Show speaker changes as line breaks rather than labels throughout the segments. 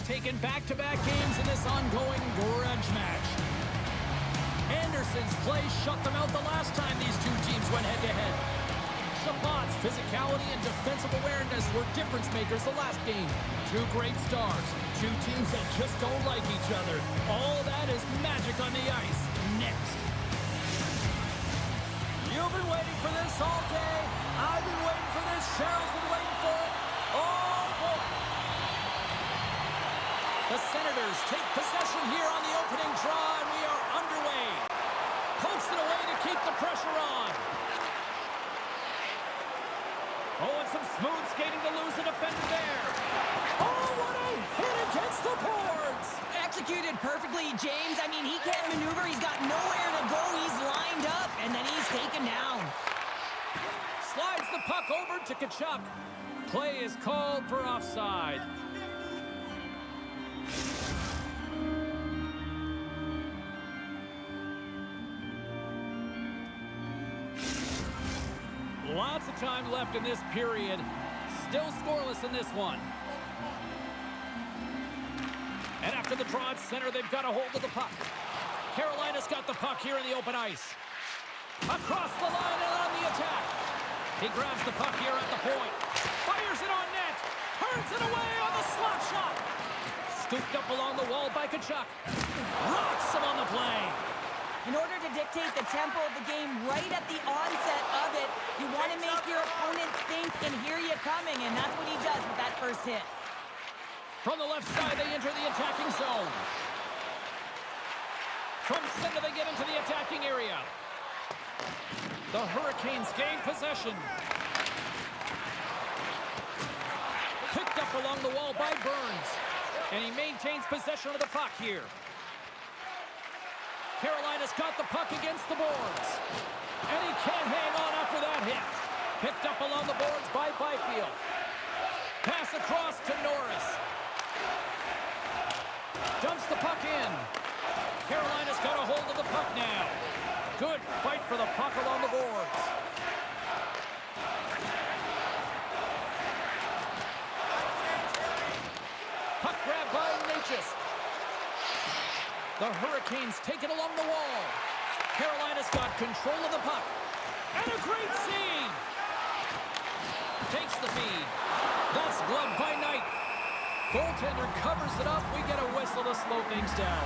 taken back-to-back games in this ongoing grudge match. Anderson's play shut them out the last time these two teams went head-to-head. Shabbat's physicality and defensive awareness were difference makers the last game. Two great stars, two teams that just don't like each other. All that is magic on the ice. Next. You've been waiting for this all day. I've been waiting for this. Cheryl's been waiting for it. Oh, boy. The Senators take possession here on the opening draw, and we are underway. Pokes it away to keep the pressure on. Oh, and some smooth skating to lose the defender there. Oh, what a hit against the boards.
Executed perfectly, James. I mean, he can't maneuver. He's got nowhere to go. He's lined up, and then he's taken down.
Slides the puck over to Tkachuk. Play is called for offside. Lots of time left in this period. Still scoreless in this one. And after the draw at center, they've got a hold of the puck. Carolina's got the puck here in the open ice. Across the line and on the attack. He grabs the puck here at the point. Fires it on net. Turns it away on the slap shot. Scooped up along the wall by Tkachuk. Rocks him on the play.
In order to dictate the tempo of the game right at the onset of it, you want to make your opponent think and hear you coming, and that's what he does with that first hit.
From the left side, they enter the attacking zone. From center, they get into the attacking area. The Hurricanes gain possession. Picked up along the wall by Burns. And he maintains possession of the puck here. Carolina's got the puck against the boards. And he can't hang on after that hit. Picked up along the boards by Byfield. Pass across to Norris. Dumps the puck in. Carolina's got a hold of the puck now. Good fight for the puck along the boards. Puck grab by Natchez. The Hurricanes take it along the wall. Carolina's got control of the puck. And a great save. Takes the feed. That's gloved by Knight. Goaltender covers it up. We get a whistle to slow things down.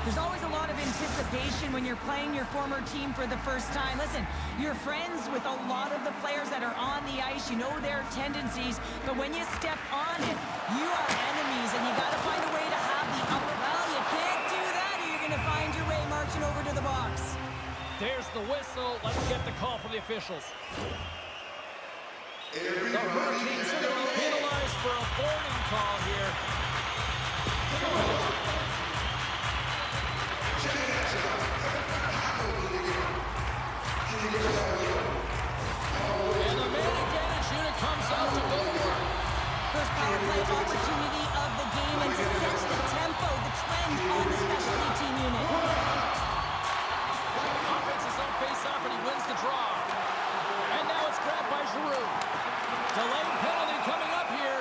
There's always a lot of anticipation when you're playing your former team for the first time. Listen, you're friends with a lot of the players that are on the ice. You know their tendencies. But when you step on it, you are enemies. And you got to find a way to have the upper. Well, you can't do that, or you're going to find your way marching over to the box.
There's the whistle. Let's get the call from the officials. The Hurricanes are going to be penalized for a boarding call here. And the man advantage unit comes out to go to work.
First power play opportunity of the game, and to set the tempo, the trend on the specialty team unit.
Offense is on face-off, and he wins the draw. And now it's grabbed by Giroux. Delayed penalty coming up here.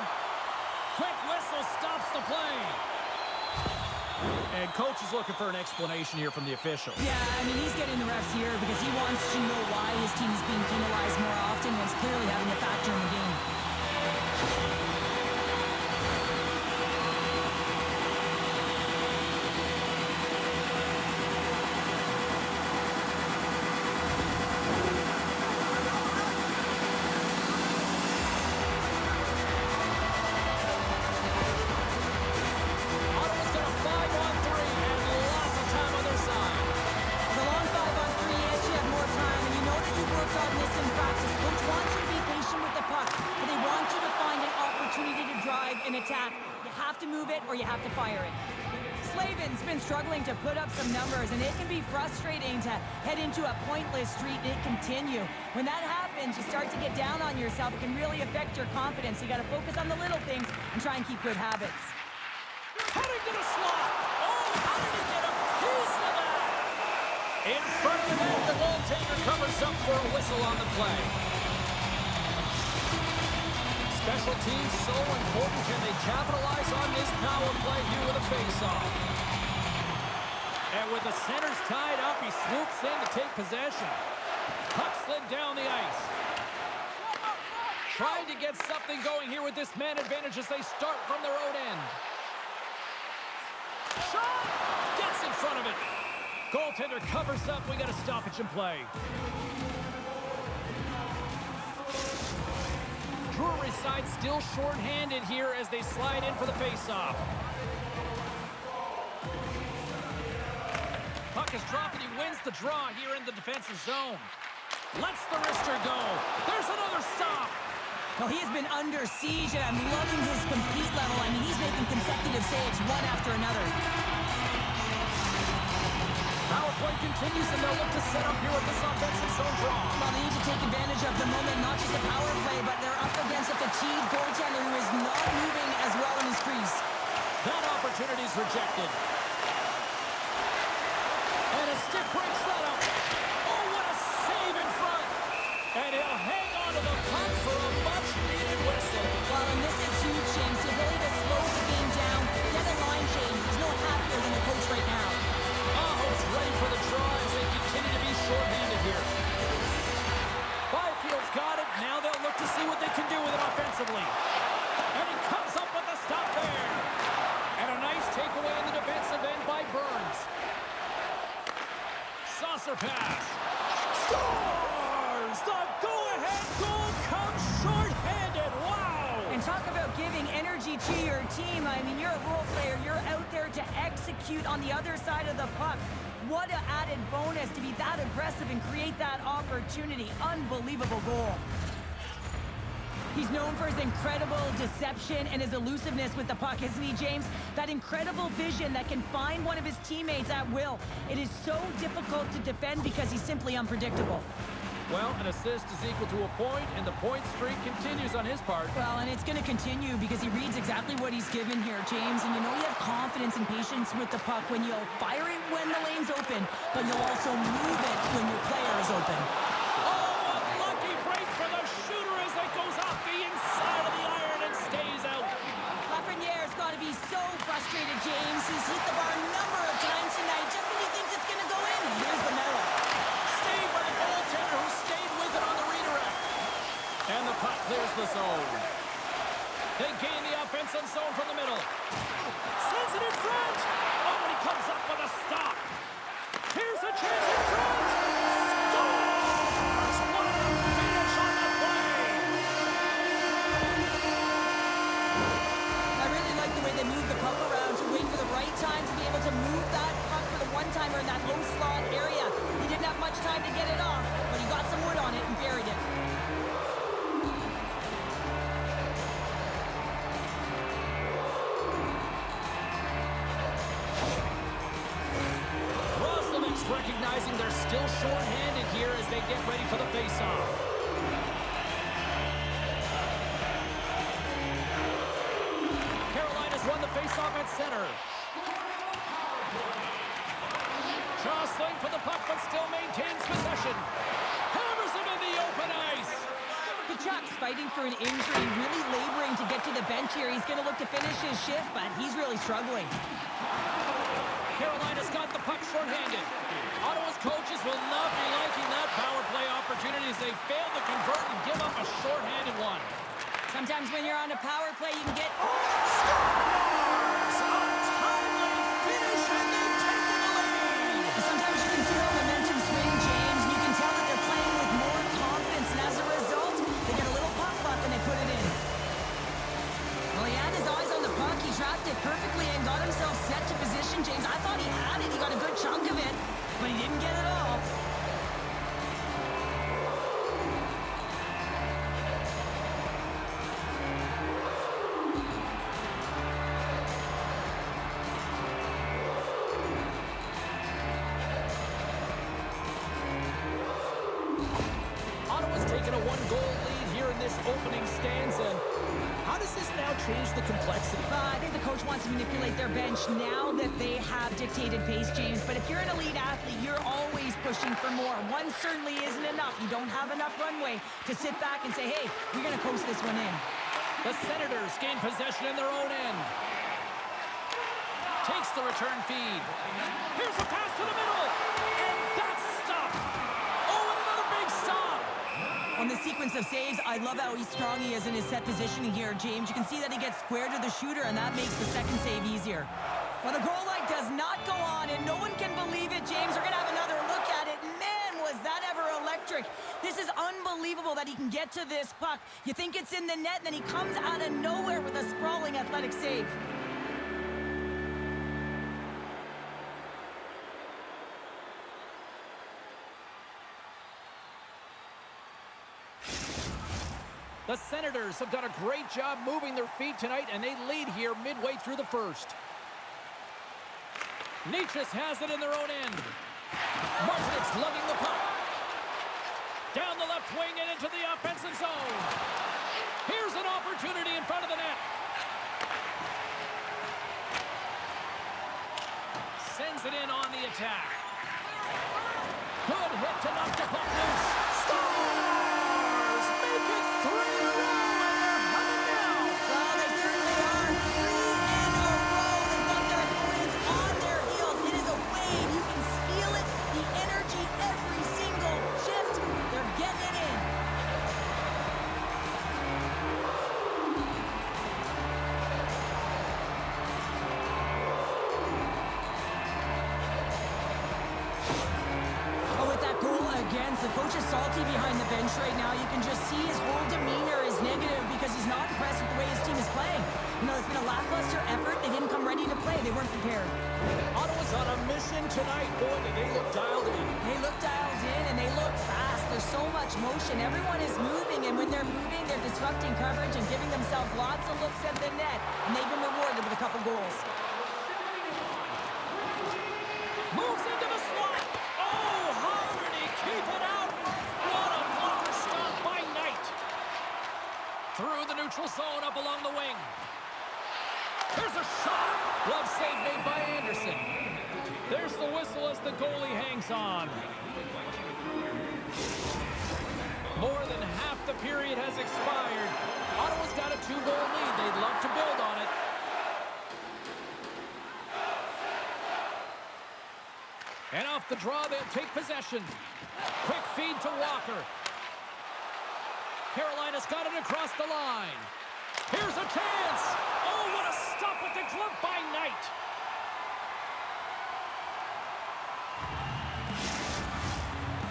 Quick whistle stops the play. And coach is looking for an explanation here from the official.
Yeah, I mean, he's getting the refs here because he wants to know why his team is being penalized more often, and it's clearly having a factor in the game. Attack. You have to move it or you have to fire it. Slavin's been struggling to put up some numbers, and it can be frustrating to head into a pointless streak and continue. When that happens, you start to get down on yourself. It can really affect your confidence. You got to focus on the little things and try and keep good habits.
Heading to the slot. Oh, how did he get a piece of that? In front of the net, the goaltender covers up for a whistle on the play. special teams so important. Can they capitalize on this power play here with a face-off? And with the centers tied up, he swoops in to take possession. Puck slid down the ice. Trying to get something going here with this man advantage as they start from their own end. Shot! Gets in front of it. Goaltender covers up. We got a stoppage in play. Drury side still short-handed here as they slide in for the face-off. Puck is dropped and he wins the draw here in the defensive zone. Lets the wrister go. There's another stop.
Well, he has been under siege, and I'm loving his compete level. I mean, he's making consecutive saves one after another.
Power play continues, and they'll look to set up here with this offensive zone draw.
Well, they need to take advantage of the moment, not just the power play, but they're up against a fatigued goaltender who is not moving as well in his crease.
That opportunity is rejected. And a stick breaks that up. Oh, what a save in front. And he'll hang on to the puck for a much-needed whistle.
Well, and this is huge, James. The ability to slow the game down, get a line change. He's no happier than the coach right now.
Aho's ready for the draw as they continue to be short-handed here. Byfield's got it. Now they'll look to see what they can do with it offensively. And he comes up with the stop there. And a nice takeaway in the defensive end by Burns. Saucer pass. Scores! The go-ahead goal comes short-handed. Wow!
And talk about giving energy to your team. I mean, you're a role player. You're out there to execute on the other side of the puck. What an added bonus to be that aggressive and create that opportunity. Unbelievable goal. He's known for his incredible deception and his elusiveness with the puck, isn't he, James? That incredible vision that can find one of his teammates at will. It is so difficult to defend because he's simply unpredictable.
Well, an assist is equal to a point, and the point streak continues on his part.
Well, and it's going to continue because he reads exactly what he's given here, James. And you know you have confidence and patience with the puck when you'll fire it when the lane's open, but you'll also move it when your player is open.
Oh, a lucky break for the shooter as it goes off the inside of the iron and stays out.
Lafreniere's got to be so frustrated, James. He's hit the bar a number of times tonight just when he thinks it's going to go in. And here's the medal.
Saved by the goaltender who stayed with it on the redirect. And the puck clears the zone. They gain the offensive zone from the middle. Sends it in front. Oh, and he comes up with a stop. Here's a chance in front. Scores! What a finish on the play.
I really like the way they move the puck around to wait for the right time to be able to move that puck for the one-timer in that low slot area. He didn't have much time to get it off, but he got some wood on it and buried it.
Recognizing they're still short-handed here as they get ready for the face-off. Carolina's won the face-off at center. Jostling for the puck, but still maintains possession. Hammers him in the open ice.
Kachuk's fighting for an injury, really laboring to get to the bench here. He's going to look to finish his shift, but he's really struggling.
Carolina's got the puck short-handed. Ottawa's coaches will not be liking that power play opportunity as they fail to convert and give up a short-handed one.
Sometimes when you're on a power play, you can get...
Scores! A timely finish, and they've taken the lead!
Sometimes you can feel momentum swing, James, and you can tell that they're playing with more confidence, and as a result, they get a little puck luck and they put it in. Well, he had his eyes on the puck. He trapped it perfectly and got himself set to position, James. I thought he had it. He got a good chunk of it, but he didn't get it all.
Ottawa's taken a one-goal lead here in this opening stanza. How does this now change the complexity?
I think the coach wants to manipulate their bench now that they have dictated pace, James. But if you're an elite athlete, you're always pushing for more. One certainly isn't enough. You don't have enough runway to sit back and say, hey, we're going to coast this one in.
The Senators gain possession in their own end. Takes the return feed. Here's a pass to the middle. And that's stopped. Oh, and another big stop.
On the sequence of saves, I love how strong he is in his set positioning here, James. You can see that he gets square to the shooter, and that makes the second save easier. Well, the goal line does not go on, and no one can believe it, James. We're going to have another look at it. Man, was that ever electric. This is unbelievable that he can get to this puck. You think it's in the net, and then he comes out of nowhere with a sprawling athletic save.
The Senators have done a great job moving their feet tonight, and they lead here midway through the first. Nietzsche has it in their own end. Martinez lugging the puck. Down the left wing and into the offensive zone. Here's an opportunity in front of the net. Sends it in on the attack. Good hit to knock the puck loose. Stars make it 3 in a row, and they're humming now.
Well, they certainly are. 3 in a row. They've got their opponents on their heels. It is a wave. You can feel it. The energy every single shift. They're getting it in. Oh, with that goal against, the coach is salty behind the bench right now. You can just see his whole demeanor is negative because he's not impressed with the way his team is playing. You know, it's been a lackluster effort. They didn't come ready to play. They weren't prepared.
Ottawa's on a mission tonight. Boy, did they look dialed in.
They look dialed in and they look fast. There's so much motion. Everyone is moving, and when they're moving, they're disrupting coverage and giving themselves lots of looks at the net. And they've been rewarded with a couple goals.
Moves into the slot. Oh, how did he keep it out? What a blocker stop by Knight. Through the neutral zone up along the wing. There's a shot. Glove save made by Anderson. There's the whistle as the goalie hangs on. More than half the period has expired. Ottawa's got a 2-goal lead. They'd love to build on it. And off the draw, they'll take possession. Quick feed to Walker. Carolina's got it across the line. Here's a chance. Oh, what a stop with the glove by Knight.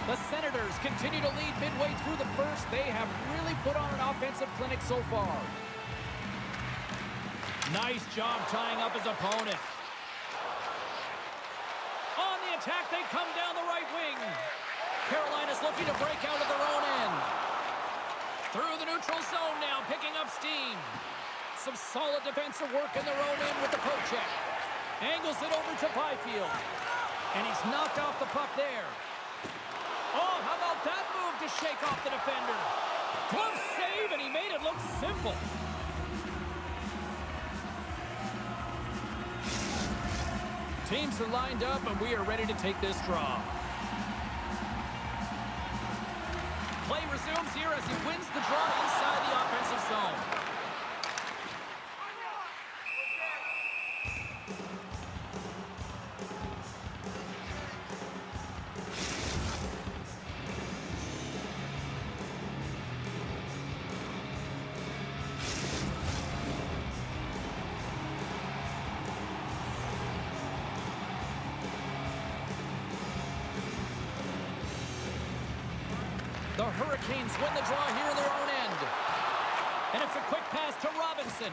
The Senators continue to lead midway through the first. They have really put on an offensive clinic so far. Nice job tying up his opponent. On the attack, they come down the right wing. Carolina's looking to break out of their own end. Through the neutral zone now, picking up steam. Some solid defensive work in their own end with the poke check. Angles it over to Byfield. And he's knocked off the puck there. Oh, how about that move to shake off the defender? Glove save, and he made it look simple. Teams are lined up, and we are ready to take this draw. Play resumes here as he wins the draw inside the offensive zone. The Hurricanes win the draw here in their own end. And it's a quick pass to Robinson.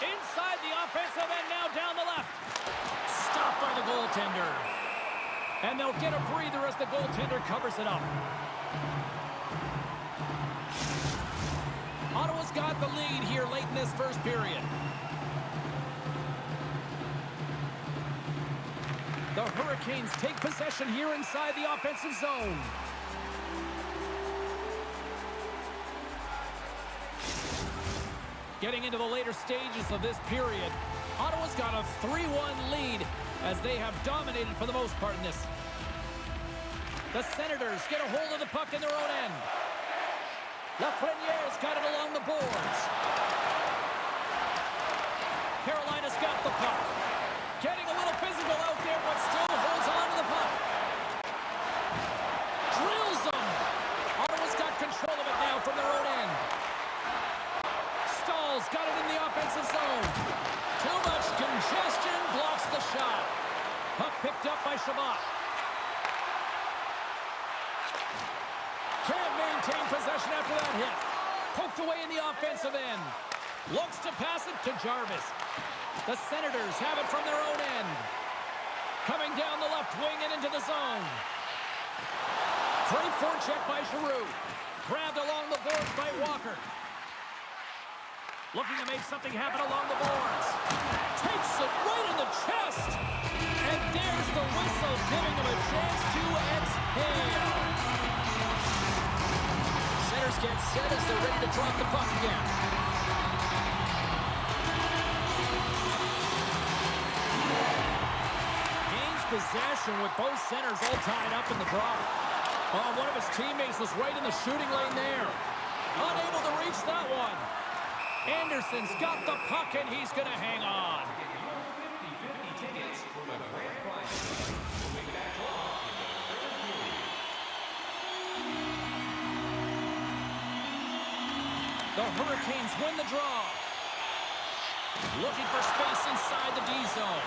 Inside the offensive end, now down the left. Stopped by the goaltender. And they'll get a breather as the goaltender covers it up. Ottawa's got the lead here late in this first period. The Hurricanes take possession here inside the offensive zone. Getting into the later stages of this period, Ottawa's got a 3-1 lead as they have dominated for the most part in this. The Senators get a hold of the puck in their own end. Lafreniere's got it along the boards. Carolina's got the puck. Getting a little physical out there, but still holds on to the puck. Drills them. Ottawa's got control of it now from their own end. Staal's got it in the offensive zone. Too much congestion, blocks the shot. Puck picked up by Shabbat. Can't maintain possession after that hit. Poked away in the offensive end. Looks to pass it to Jarvis. The Senators have it from their own end. Coming down the left wing and into the zone. Great forecheck by Giroux. Grabbed along the boards by Walker. Looking to make something happen along the boards. Takes it right in the chest. And there's the whistle, giving him a chance to exhale. Centers get set as they're ready to drop the puck again. Gains possession with both centers all tied up in the drop. Oh, one of his teammates was right in the shooting lane there. Unable to reach that one. Anderson's got the puck, and he's going to hang on. The Hurricanes win the draw. Looking for space inside the D zone.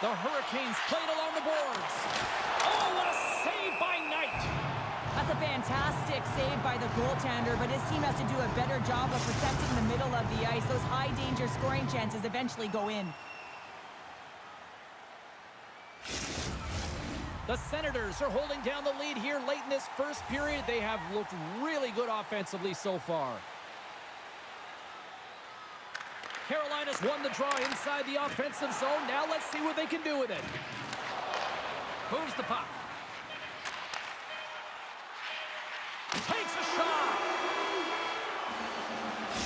The Hurricanes played along the boards. Oh, what a save by Knight.
That's a fantastic save by the goaltender, but his team has to do a better job of protecting the middle of the ice. Those high-danger scoring chances eventually go in.
The Senators are holding down the lead here late in this first period. They have looked really good offensively so far. Carolina's won the draw inside the offensive zone. Now let's see what they can do with it. Moves the puck. Takes a shot.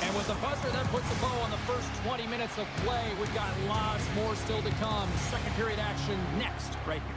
And with the buzzer, that puts a bow on the first 20 minutes of play. We've got lots more still to come. Second period action next, right here.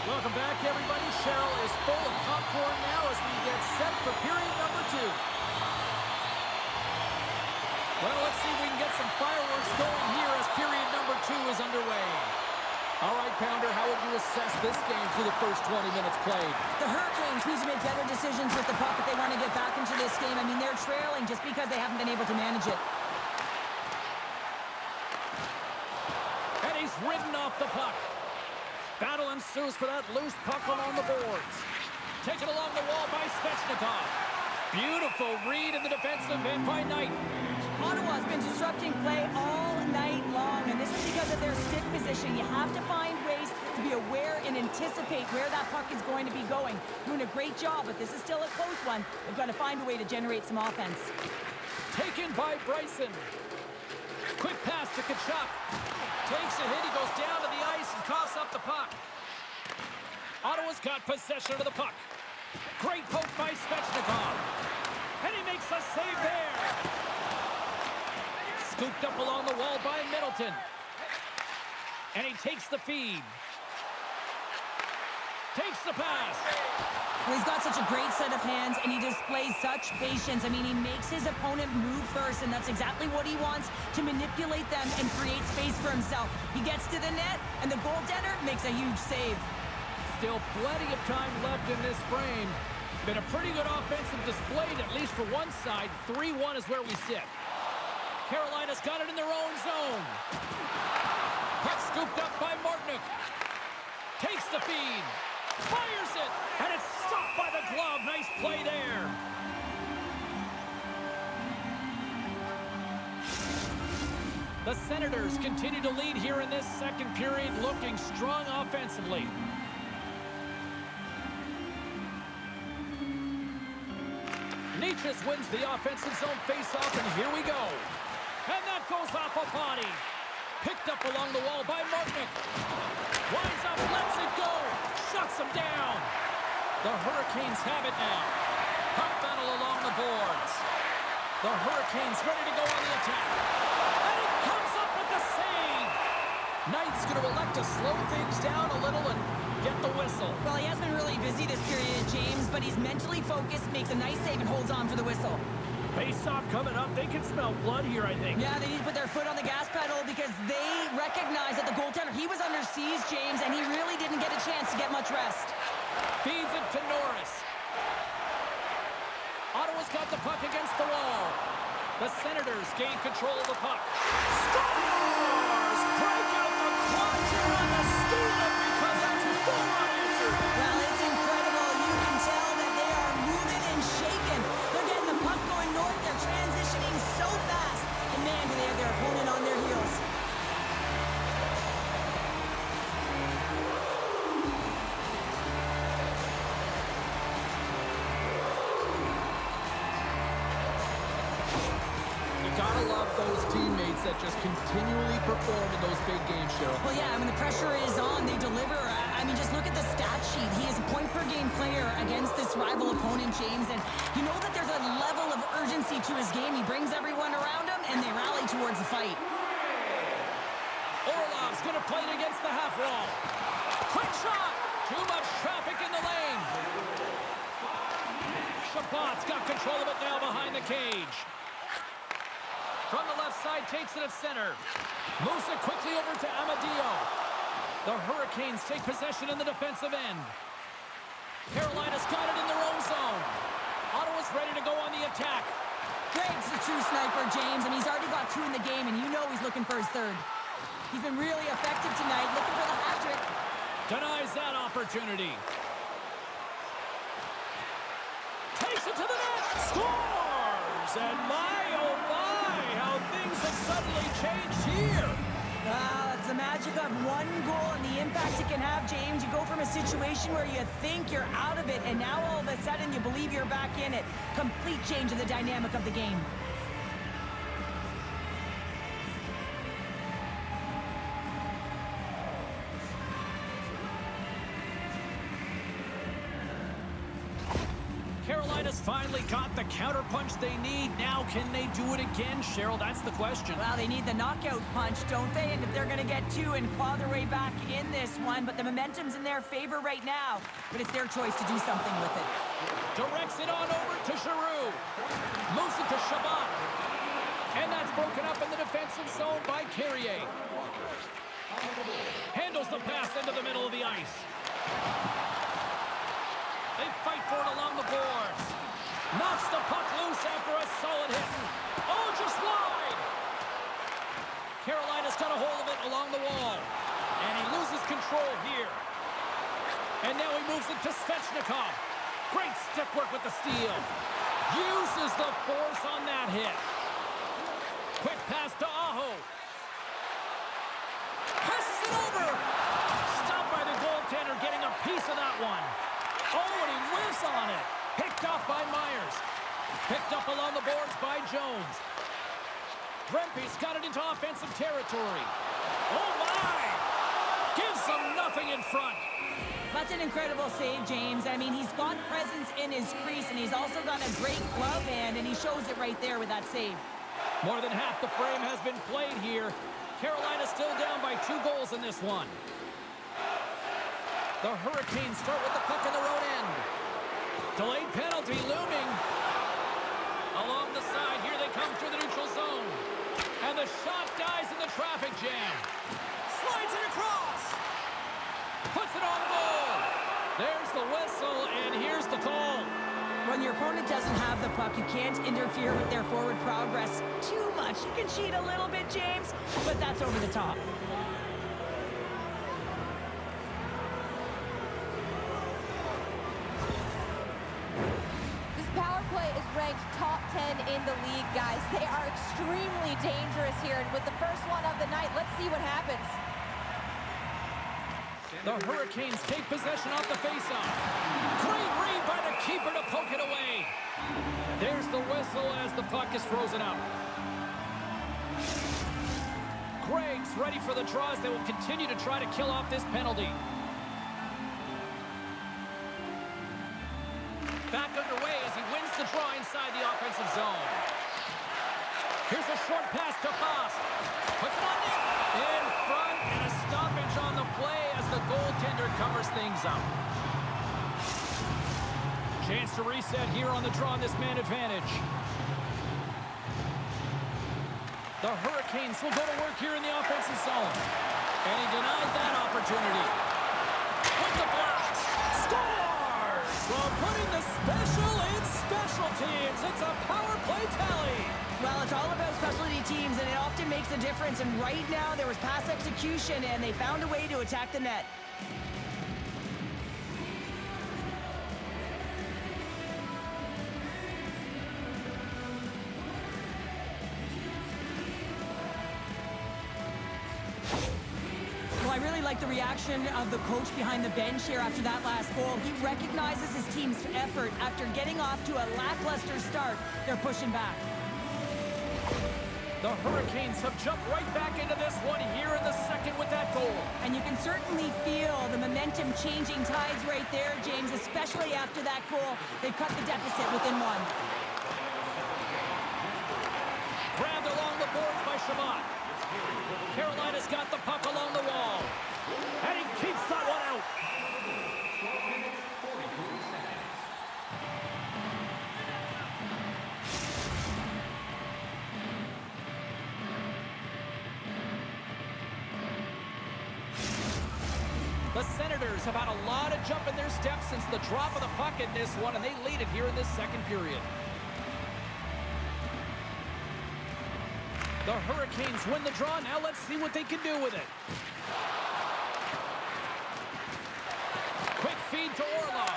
Welcome back, everybody. Cheryl is full of popcorn now as we get set for period number 2. Well, let's see if we can get some fireworks going here as period number 2 is underway. All right, Pounder, how would you assess this game through the first 20 minutes played?
The Hurricanes need to make better decisions with the puck if they want to get back into this game. I mean, they're trailing just because they haven't been able to manage it.
And he's ridden off the puck. Battle ensues for that loose puck along the boards. Taken along the wall by Svechnikov. Beautiful read in the defensive end by Knight.
Ottawa's been disrupting play all night long, and this is because of their stick position. You have to find ways to be aware and anticipate where that puck is going to be going. Doing a great job, but this is still a close one. They've got to find a way to generate some offense.
Taken by Bryson. Quick pass to Tkachuk. Takes a hit, he goes down to the ice and coughs up the puck. Ottawa's got possession of the puck. Great poke by Svechnikov. And he makes a save there. Scooped up along the wall by Middleton. And he takes the feed. Takes the pass.
Well, he's got such a great set of hands, and he displays such patience. I mean, he makes his opponent move first, and that's exactly what he wants, to manipulate them and create space for himself. He gets to the net, and the goaltender makes a huge save.
Still plenty of time left in this frame. Been a pretty good offensive display, at least for one side. 3-1 is where we sit. Carolina's got it in their own zone. Puck scooped up by Martinook. Takes the feed. Fires it. And it's stopped by the glove. Nice play there. The Senators continue to lead here in this second period, looking strong offensively. Nietzsche wins the offensive zone faceoff, and here we go. And that goes off a body. Picked up along the wall by Martinook. Winds up, lets it go. Shuts him down. The Hurricanes have it now. Puck battle along the boards. The Hurricanes ready to go on the attack. And it comes up with the save. Knight's going to elect to slow things down a little and get the whistle.
Well, he has been really busy this period, James, but he's mentally focused, makes a nice save, and holds on for the whistle.
Face-off coming up. They can smell blood here, I think.
Yeah, they need to put their foot on the gas pedal because they recognize that the goaltender, he was under siege, James, and he really didn't get a chance to get much rest.
Feeds it to Norris. Ottawa's got the puck against the wall. The Senators gain control of the puck. Scores! Break out the clutcher on the steal it because that's full unanswered.
Well, it's incredible. You can tell that they are moving and shaking. They're getting the puck going north. They're transitioning so fast. And man, do they have their opponent on their heels.
Gotta love those teammates that just continually perform in those big games, Cheryl.
Well, yeah, when the pressure is on, they deliver. I mean, just look at the stat sheet. He is a point-per-game player against this rival opponent, James, and you know that there's a level of urgency to his game. He brings everyone around him, and they rally towards the fight.
Orlov's gonna play it against the half wall. Quick shot! Too much traffic in the lane. Chabot's got control of it now behind the cage. From the left side, takes it at center. Moves it quickly over to Amadio. The Hurricanes take possession in the defensive end. Carolina's got it in their own zone. Ottawa's ready to go on the attack.
Greg's a true sniper, James, and he's already got 2 in the game, and you know he's looking for his 3rd. He's been really effective tonight, looking for the hat-trick.
Denies that opportunity. Takes it to the net. Scores! And my, oh my, how things have suddenly changed here.
Wow, that's the magic of one goal and the impact it can have, James. You go from a situation where you think you're out of it, and now all of a sudden you believe you're back in it. Complete change of the dynamic of the game.
Carolina's finally got the counterpunch they need. Now, can they do it again, Cheryl? That's the question.
Well, they need the knockout punch, don't they? And if they're going to get 2 and claw their way back in this one, but the momentum's in their favor right now. But it's their choice to do something with it.
Directs it on over to Giroux. Moves it to Chabot. And that's broken up in the defensive zone by Carrier. Handles the pass into the middle of the ice. They fight for it along the boards. Knocks the puck loose after a solid hit. Oh, just wide. Carolina's got a hold of it along the wall. And he loses control here. And now he moves it to Svechnikov. Great stick work with the steal. Uses the force on that hit. Quick pass to Aho. Passes it over. Stopped by the goaltender, getting a piece of that one. Oh, and he whiffs on it. Picked off by Myers. Picked up along the boards by Jones. Rempe's got it into offensive territory. Oh, my! Gives them nothing in front.
That's an incredible save, James. I mean, he's got presence in his crease, and he's also got a great glove hand, and he shows it right there with that save.
More than half the frame has been played here. Carolina still down by 2 goals in this one. The Hurricanes start with the puck in the road end. Delayed penalty looming. Along the side, here they come through the neutral zone. And the shot dies in the traffic jam. Slides it across. Puts it on goal. There's the whistle, and here's the call.
When your opponent doesn't have the puck, you can't interfere with their forward progress too much. You can cheat a little bit, James, but that's over the top.
This power play is ranked top 10 in the league, guys. They are extremely dangerous here, and with the first one of the night, let's see what happens.
The Hurricanes take possession off the faceoff. Great read by the keeper to poke it away. There's the whistle as the puck is frozen up. Gregg's ready for the draws. They will continue to try to kill off this penalty. Back underway as he wins the draw inside the offensive zone. Here's a short pass to Fost. Puts it on net. In front, and a stoppage on the play as the goaltender covers things up. Chance to reset here on the draw on this man advantage. The Hurricanes will go to work here in the offensive zone. And he denied that opportunity. With the blast. Scores! Well, putting the special in special teams. It's a power play tally.
Well, it's all about specialty teams, and it often makes a difference. And right now, there was pass execution, and they found a way to attack the net. Well, I really like the reaction of the coach behind the bench here after that last goal. He recognizes his team's effort. After getting off to a lackluster start, they're pushing back.
The Hurricanes have jumped right back into this one here in the second with that goal.
And you can certainly feel the momentum changing tides right there, James, especially after that goal. They cut the deficit within one.
Grabbed along the boards by Shabbat. Carolina's got the puck along the wall. And he keeps that one out. The Senators have had a lot of jump in their steps since the drop of the puck in this one, and they lead it here in this second period. The Hurricanes win the draw. Now let's see what they can do with it. Quick feed to Orlov.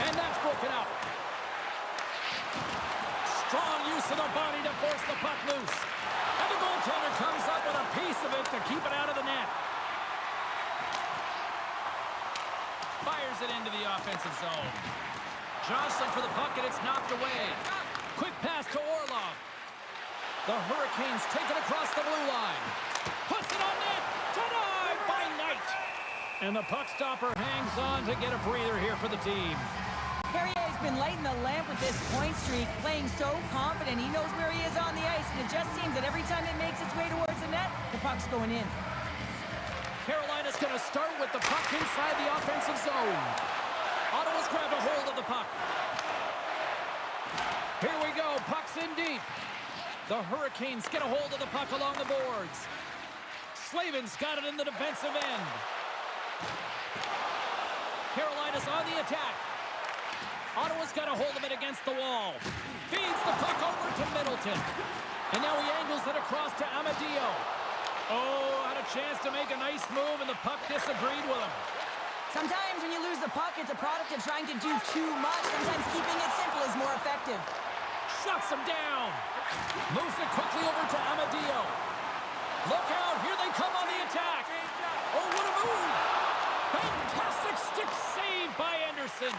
And that's broken up. Strong use of the body to force the puck loose. And the goaltender comes up with a piece of it to keep it out of the net. Fires it into the offensive zone. Jostling for the puck, and it's knocked away. Quick pass to Orlov. The Hurricanes take it across the blue line. Puts it on net. Denied by Knight. And the puck stopper hangs on to get a breather here for the team.
Perrier's been lighting the lamp with this point streak, playing so confident. He knows where he is on the ice, and it just seems that every time it makes its way towards the net, the puck's going in.
Carolina's going to start with the puck inside the offensive zone. Ottawa's grabbed a hold of the puck. Here we go. Puck's in deep. The Hurricanes get a hold of the puck along the boards. Slavin's got it in the defensive end. Carolina's on the attack. Ottawa's got a hold of it against the wall. Feeds the puck over to Middleton. And now he angles it across to Amadio. Oh, had a chance to make a nice move, and the puck disagreed with him.
Sometimes when you lose the puck, it's a product of trying to do too much. Sometimes keeping it simple is more effective.
Shuts him down. Moves it quickly over to Amadio. Look out, here they come on the attack. Oh, what a move. Fantastic stick save by Anderson.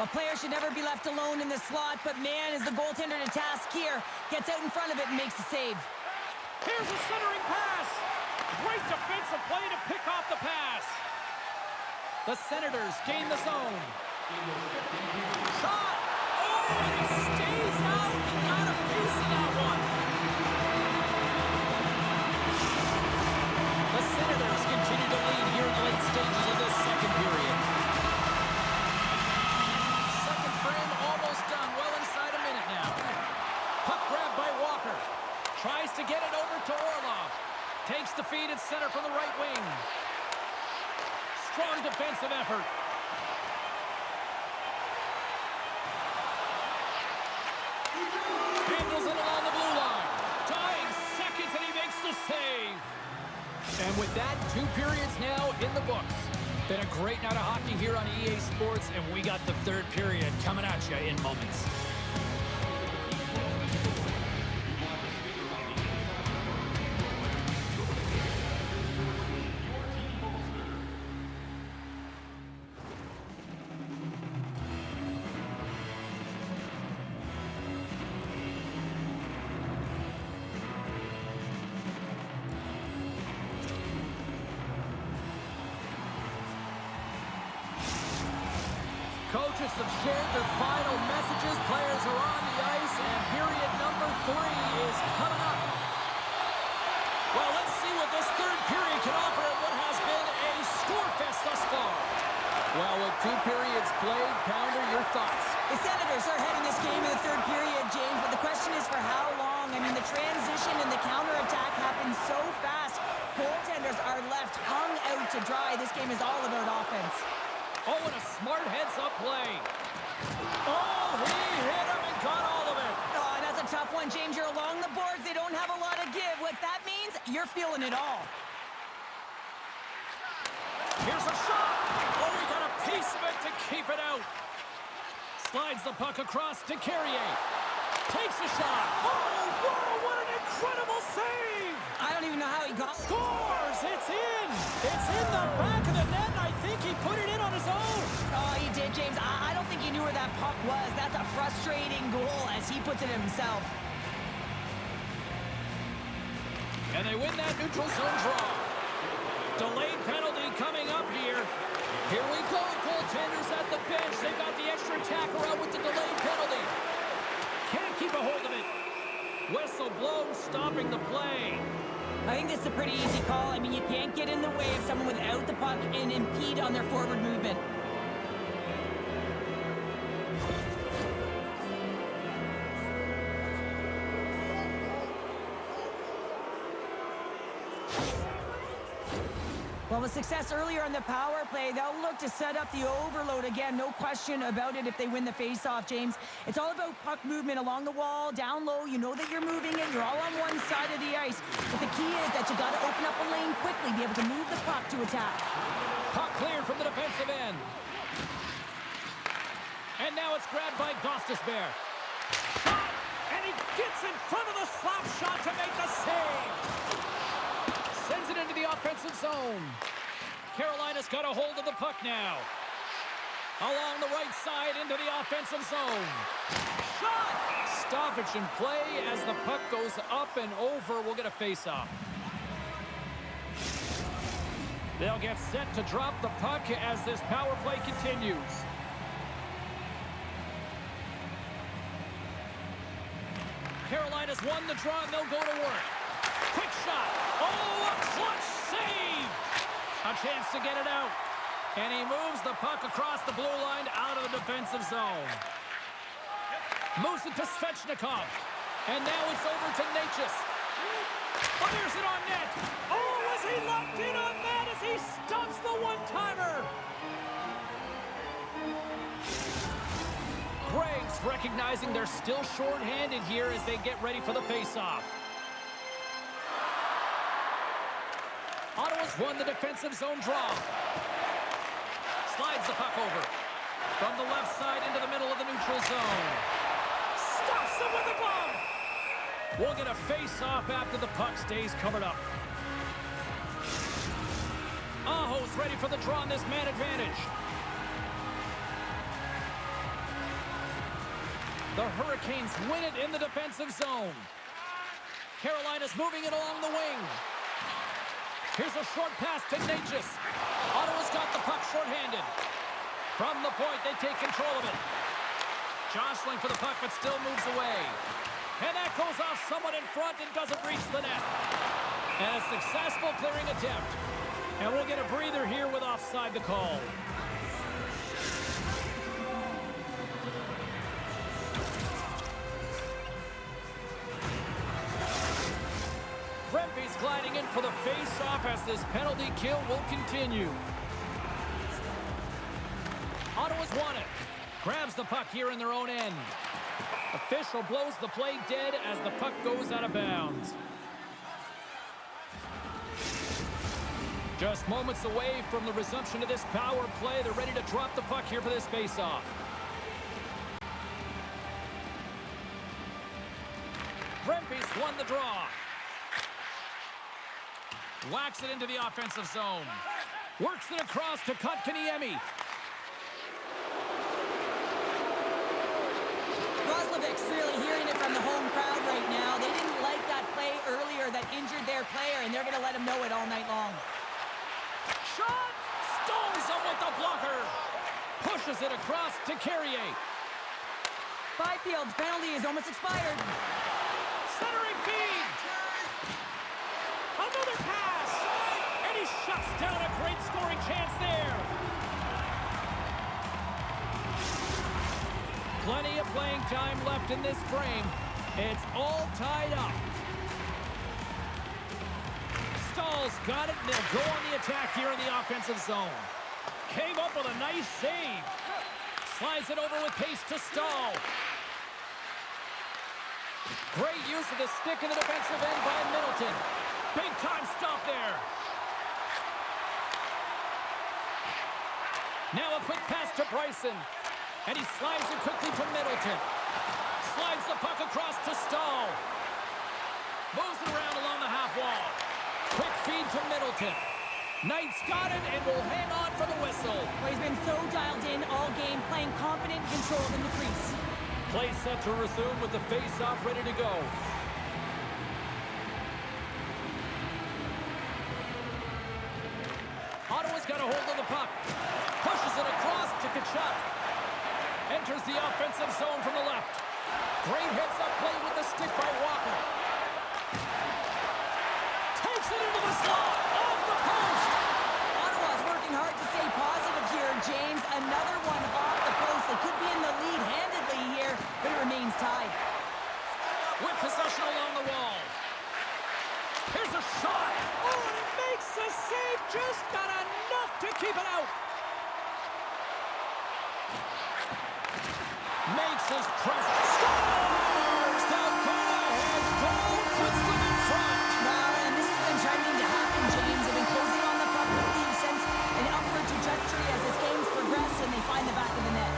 Well, players should never be left alone in the slot, but man, is the goaltender to task here. Gets out in front of it and makes the save.
Here's a centering pass. Great defensive play to pick off the pass. The Senators gain the zone. Shot! Oh, and it stays out. He got a piece of that one. The Senators continue to lead here in the late stages of this second period. Second frame almost done. Well inside a minute now. Puck grabbed by Walker. Tries to get it over to Orlov. Takes the feed at center from the right wing. Strong defensive effort. Handles it along the blue line. Tying seconds and he makes the save. And with that, 2 periods now in the books. Been a great night of hockey here on EA Sports, and we got the third period coming at you in moments. Coaches have shared their final messages. Players are on the ice, and period number 3 is coming up. Well, let's see what this third period can offer in what has been a score fest thus far. Well, with 2 periods played, Pounder, your thoughts?
The Senators are heading this game in the third period, James, but the question is for how long? I mean, the transition and the counterattack happen so fast. Goaltenders are left hung out to dry. This game is all about offense.
Oh, and a smart heads-up play. Oh, he hit him and got all of it.
Oh, and that's a tough one, James. You're along the boards. They don't have a lot of give. What that means, you're feeling it all.
Here's a shot. Oh, he got a piece of it to keep it out. Slides the puck across to Carrier. Takes a shot. Oh, whoa, what an incredible save.
I don't even know how he got it.
Scores! It's in! It's in the back of the net, and I think he put it in on his own.
Oh, he did, James. I don't think he knew where that puck was. That's a frustrating goal, as he puts it himself.
And they win that neutral zone draw. Delayed penalty coming up here. Here we go, goaltenders at the bench. They've got the extra attacker out with the delayed penalty. Can't keep a hold of it. Whistle blown, stopping the play.
I think this is a pretty easy call. I mean, you can't get in the way of someone without the puck and impede on their forward movement. Well, with success earlier on the power play, they'll look to set up the overload again. No question about it if they win the faceoff, James. It's all about puck movement along the wall, down low. You know that you're moving it. You're all on one side of the ice. But the key is that you got to open up a lane quickly, be able to move the puck to attack.
Puck cleared from the defensive end. And now it's grabbed by Gostisbehere. Shot! And he gets in front of the slap shot to make the save. Sends it into the offensive zone. Carolina's got a hold of the puck now. Along the right side into the offensive zone. Shot! Stoppage in play as the puck goes up and over. We'll get a face-off. They'll get set to drop the puck as this power play continues. Carolina's won the draw and they'll go to work. Quick shot. Oh, a clutch save. A chance to get it out. And he moves the puck across the blue line out of the defensive zone. Moves it to Svechnikov. And now it's over to Natchez. Fires it on net. Oh, is he locked in on that as he stops the one-timer? Greg's recognizing they're still short-handed here as they get ready for the face-off. Ottawa's won the defensive zone draw. Slides the puck over. From the left side into the middle of the neutral zone. Stops him with the glove. We'll get a face-off after the puck stays covered up. Aho's ready for the draw on this man advantage. The Hurricanes win it in the defensive zone. Carolina's moving it along the wing. Here's a short pass to Natchez. Ottawa's got the puck shorthanded. From the point, they take control of it. Jostling for the puck, but still moves away. And that goes off someone in front and doesn't reach the net. And a successful clearing attempt. And we'll get a breather here with offside the call. Rempe's gliding in for the face-off as this penalty kill will continue. Ottawa's won it. Grabs the puck here in their own end. Official blows the play dead as the puck goes out of bounds. Just moments away from the resumption of this power play. They're ready to drop the puck here for this face-off. Rempe's won the draw. Whacks it into the offensive zone. Works it across to Kotkaniemi.
Roslovic's really hearing it from the home crowd right now. They didn't like that play earlier that injured their player, and they're going to let him know it all night long.
Shot! Stones him with the blocker. Pushes it across to Carrier.
Byfield's penalty is almost expired.
Centering feed. Another pass. And he shuts down a great scoring chance there. Plenty of playing time left in this frame. It's all tied up. Stahl's got it, and they'll go on the attack here in the offensive zone. Came up with a nice save. Slides it over with pace to Stahl. Great use of the stick in the defensive end by Middleton. Big time stop there. Now a quick pass to Bryson. And he slides it quickly to Middleton. Slides the puck across to Stahl. Moves it around along the half wall. Quick feed to Middleton. Knight's got it and will hang on for the whistle.
Well, he's been so dialed in all game, playing confident and controlled in the crease.
Play set to resume with the face-off ready to go. Ottawa's got a hold of the puck. Pushes it across to Tkachuk. Enters the offensive zone from the left. Great heads-up play with the stick by Walker. Takes it into the slot. Off the post.
Ottawa's working hard to stay positive here, James. Another one off the post. They could be in the lead handedly here, but it remains tied.
With possession along the wall. Here's a shot. Oh, and it makes the save. Just not enough to keep it out. Makes his presence. Scores! The go-ahead goal puts them in front.
Well, and this has been starting to happen, James. They've been closing on the puck with the sense an upward trajectory as this game's progressed, and they find the back of the net.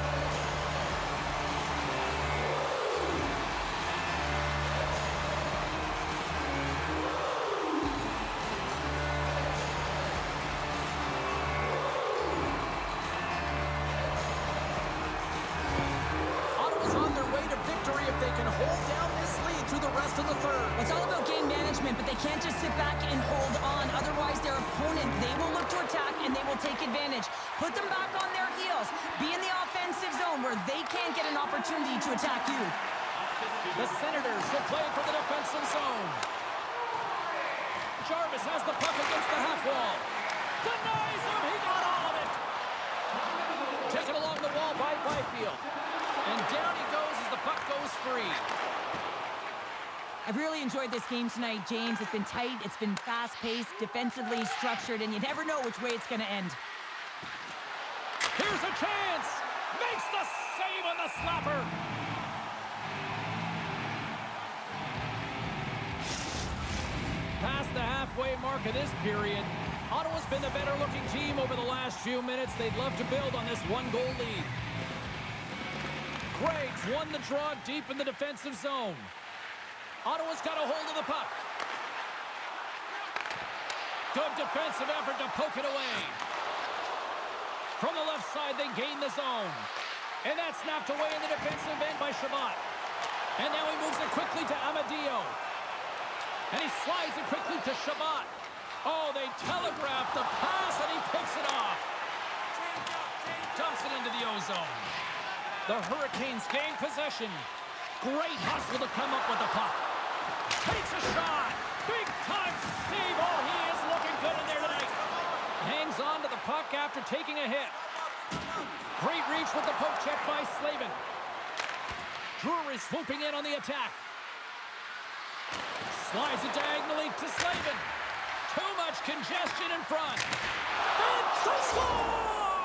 It's all about game management, but they can't just sit back and hold on. Otherwise, their opponent, they will look to attack, and they will take advantage. Put them back on their heels. Be in the offensive zone where they can't get an opportunity to attack you.
The Senators will play for the defensive zone. Jarvis has the puck against the half wall. Denies him. He got all of it. Taken along the wall by Byfield. And down he goes as the puck goes free.
I've really enjoyed this game tonight, James. It's been tight, it's been fast-paced, defensively structured, and you never know which way it's going to end.
Here's a chance! Makes the save on the slapper! Past the halfway mark of this period, Ottawa's been the better-looking team team over the last few minutes. They'd love to build on this one-goal lead. Greg's won the draw deep in the defensive zone. Ottawa's got a hold of the puck. Good defensive effort to poke it away. From the left side, they gain the zone. And that's knocked away in the defensive end by Shabbat. And now he moves it quickly to Amadio. And he slides it quickly to Shabbat. Oh, they telegraphed the pass, and he picks it off. Dumps it into the ozone. The Hurricanes gain possession. Great hustle to come up with the puck. Takes a shot. Big time save. Oh, he is looking good in there tonight. Hangs on to the puck after taking a hit. Great reach with the poke check by Slavin. Drury swooping in on the attack. Slides it diagonally to Slavin. Too much congestion in front. And to score!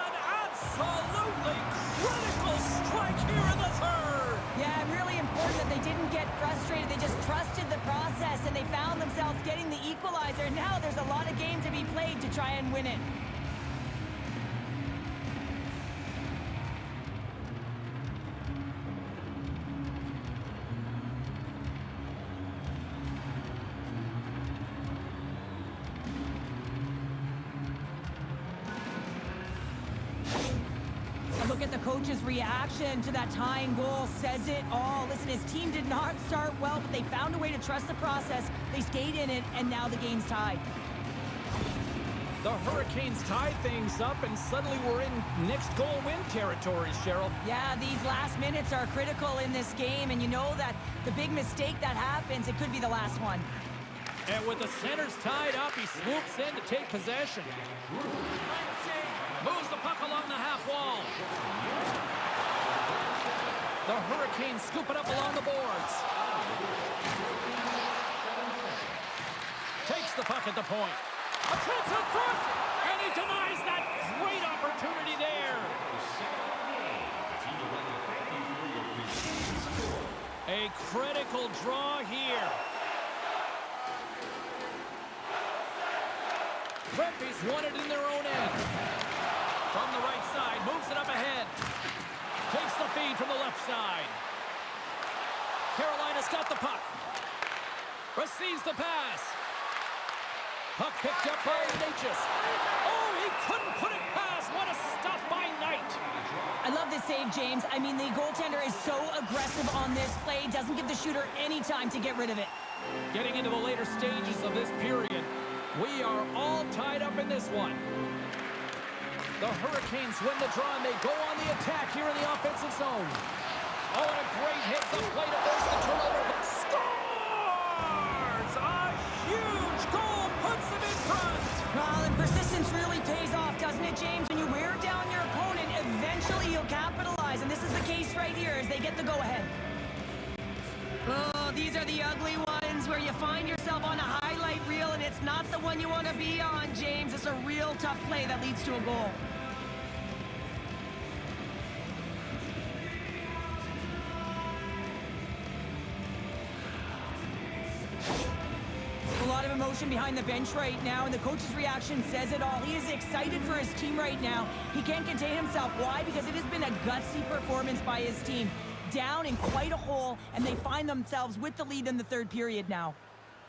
An absolutely critical strike here in the third.
Yeah, really important that they didn't get frustrated. They just trusted the process, and they found themselves getting the equalizer. Now there's a lot of game to be played to try and win it. Look at the coach's reaction to that tying goal. Says it all. Listen, his team did not start well, but they found a way to trust the process. They stayed in it, and now the game's tied.
The Hurricanes tied things up, and suddenly we're in next goal win territory, Cheryl.
Yeah, these last minutes are critical in this game, and you know that the big mistake that happens, it could be the last one.
And with the centers tied up, he swoops in to take possession. Moves the puck along the half wall. The Hurricanes scoop it up along the boards. Takes the puck at the point. A chance in front! And he denies that great opportunity there. A critical draw here. Brempy's won it in their own end. From the right side, moves it up ahead. Takes the feed from the left side. Carolina's got the puck. Receives the pass. Puck picked up by Natchez. Oh, he couldn't put it past. What a stop by Knight.
I love this save, James. I mean, the goaltender is so aggressive on this play. Doesn't give the shooter any time to get rid of it.
Getting into the later stages of this period, we are all tied up in this one. The Hurricanes win the draw, and they go on the attack here in the offensive zone. Oh, and a great hits-up play to force the turnover. Scores! A huge goal puts them in front.
Well, and persistence really pays off, doesn't it, James? When you wear down your opponent, eventually you'll capitalize, and this is the case right here as they get the go-ahead. Oh, these are the ugly ones where you find yourself on a highlight reel, and it's not the one you want to be on, James. It's a real tough play that leads to a goal. A lot of emotion behind the bench right now, and the coach's reaction says it all. He is excited for his team right now. He can't contain himself. Why? Because it has been a gutsy performance by his team. Down in quite a hole, and they find themselves with the lead in the third period now.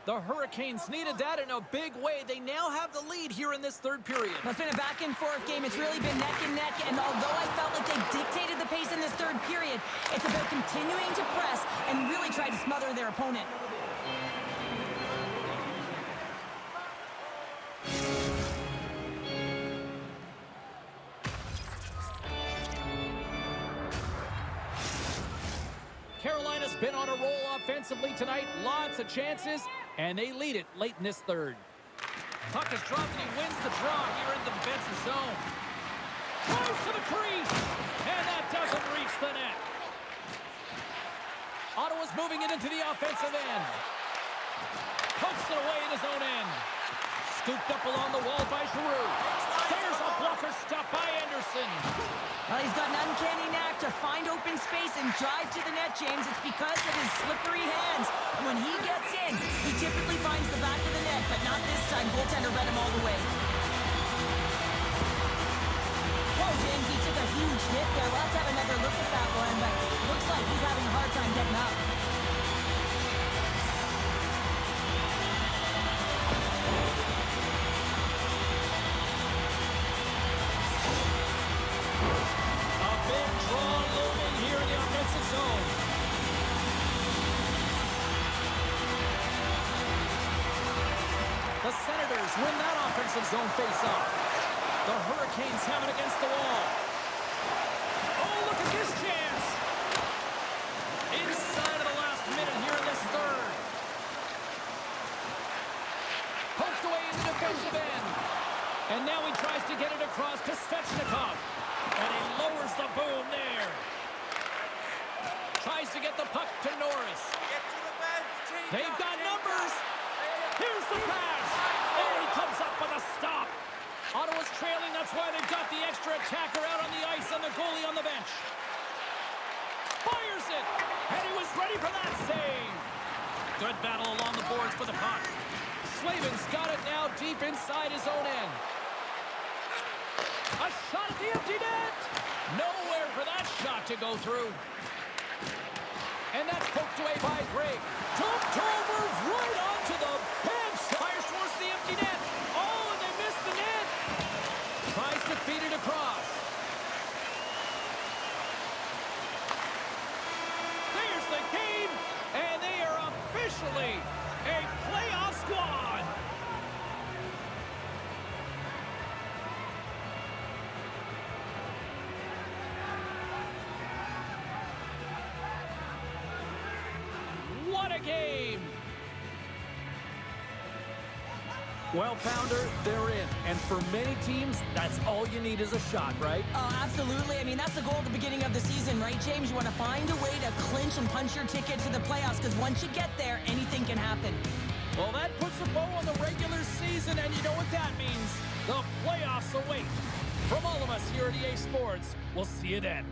The Hurricanes needed that in a big way. They now have the lead here in this third period.
It's been a back-and-forth game. It's really been neck and neck, and although I felt like they dictated the pace in this third period, it's about continuing to press and really try to smother their opponent.
Carolina's been on a roll offensively tonight. Lots of chances, and they lead it late in this third. Puck is dropped, and he wins the draw here in the defensive zone. Drives to the crease, and that doesn't reach the net. Ottawa's moving it into the offensive end. Pokes it away in his own end. Scooped up along the wall by Giroux. There's a blocker stop by Anderson.
Well, he's got an uncanny knack to find open space and drive to the net, James. It's because of his slippery hands. When he gets in, he typically finds the back of the net, but not this time. Goaltender read him all the way. hit there. We'll have to have another look at that one, but looks like he's having a hard time getting up.
A big draw looming here in the offensive zone. The Senators win that offensive zone face-off. The Hurricanes have it against the wall. Oh, look at this chance. Inside of the last minute here in this third. Poked away in the defensive end. And now he tries to get it across to Svechnikov. And he lowers the boom there. Tries to get the puck to Norris. They've got numbers. Here's the pass. Oh, he comes up with a stop. Ottawa's trailing. That's why they've got the extra attacker out on the ice and the goalie on the bench. Fires it. And he was ready for that save. Good battle along the boards for the puck. Slavin's got it now deep inside his own end. A shot at the empty net. Nowhere for that shot to go through. And that's poked away by Gray. Jumped over right onto the bench. Fires towards the empty net. Oh, and they missed the net. Tries to feed it across. There's the game. And they are officially a playoff squad. What a game! Well, Pounder, they're in. And for many teams, that's all you need is a shot, right?
Oh, absolutely. I mean, that's the goal at the beginning of the season, right, James? You want to find a way to clinch and punch your ticket to the playoffs, because once you get there, anything can happen.
Well, that puts a bow on the regular season, and you know what that means. The playoffs await. From all of us here at EA Sports, we'll see you then.